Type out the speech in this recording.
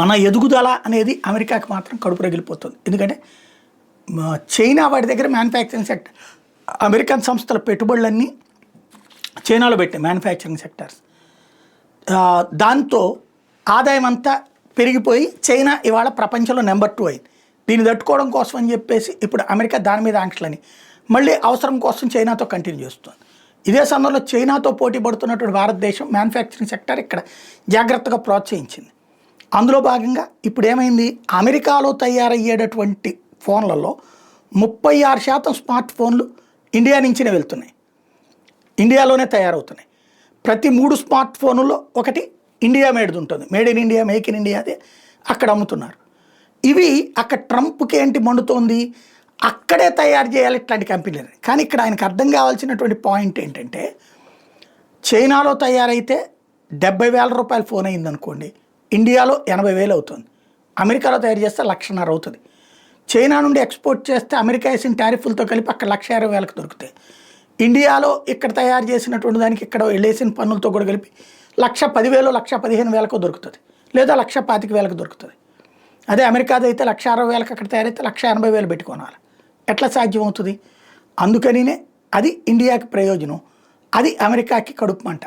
మన ఎదుగుదల అనేది అమెరికాకి మాత్రం కడుపు రగిలిపోతుంది. ఎందుకంటే చైనా వాటి దగ్గర మ్యానుఫ్యాక్చరింగ్ సెక్టర్, అమెరికన్ సంస్థల పెట్టుబడులన్నీ చైనాలో పెట్టాయి మ్యానుఫ్యాక్చరింగ్ సెక్టర్స్. దాంతో ఆదాయం అంతా పెరిగిపోయి చైనా ఇవాళ ప్రపంచంలో నెంబర్ 2 అయింది. దీన్ని తట్టుకోవడం కోసం అని చెప్పేసి ఇప్పుడు అమెరికా దాని మీద ఆంక్షలని మళ్ళీ అవసరం కోసం చైనాతో కంటిన్యూ చేస్తుంది. ఇదే సమయంలో చైనాతో పోటీ పడుతున్నటువంటి భారతదేశం మ్యానుఫ్యాక్చరింగ్ సెక్టర్ ఇక్కడ జాగ్రత్తగా ప్రోత్సహించింది. అందులో భాగంగా ఇప్పుడు ఏమైంది, అమెరికాలో తయారయ్యేటటువంటి ఫోన్లలో 36% స్మార్ట్ ఫోన్లు ఇండియా నుంచినే వెళ్తున్నాయి, ఇండియాలోనే తయారవుతున్నాయి. ప్రతి 3 స్మార్ట్ ఫోన్లలో ఒకటి ఇండియా మేడ్ది ఉంటుంది, made in India, make in India, అదే అక్కడ అమ్ముతున్నారు. ఇవి అక్కడ ట్రంప్కి ఏంటి మండుతోంది, అక్కడే తయారు చేయాలి ఇట్లాంటి కంపెనీలు. కానీ ఇక్కడ ఆయనకు అర్థం కావాల్సినటువంటి పాయింట్ ఏంటంటే, చైనాలో తయారైతే 70,000 రూపాయల ఫోన్ అయిందనుకోండి, ఇండియాలో 80,000 అవుతుంది. అమెరికాలో తయారు చేస్తే 1,50,000 అవుతుంది. చైనా నుండి ఎక్స్పోర్ట్ చేస్తే అమెరికా వేసిన టారిఫ్లతో కలిపి అక్కడ 1,20,000కి దొరుకుతాయి. ఇండియాలో ఇక్కడ తయారు చేసినటువంటి దానికి ఇక్కడ వెళ్ళేసిన పన్నులతో కూడా కలిపి 1,10,000, 1,15,000 దొరుకుతుంది, లేదా 1,25,000 దొరుకుతుంది. అదే అమెరికాది అయితే 1,60,000 అక్కడ తయారైతే 1,80,000 పెట్టుకోవాలి. ఎట్లా సాధ్యం అవుతుంది? అందుకనినే అది ఇండియాకి ప్రయోజనం, అది అమెరికాకి కడుపు మంట.